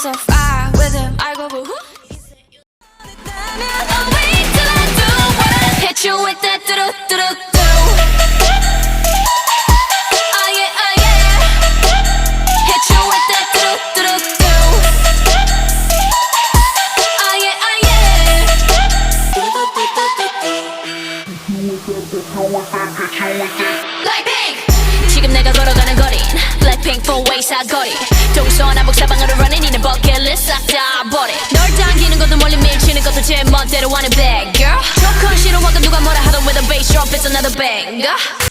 so far with him. I go woo. I'll wait till I do what I hit you with that do-do-do-do-do. Oh yeah, oh yeah. Hit you with that do-do-do-do-do. Oh yeah, oh yeah. Blackpink. 지금 내가 걸어가는 거린 Blackpink four-way 사거리. 동서남북 사방으로 running 이는 버킷리스트 싹 다 버려. 널 당기는 것도 멀리 밀치는 것도 제 멋대로 하는 bad girl. 조건 싫어하고 누가 뭐라 하던 with a bass drop it's another banger.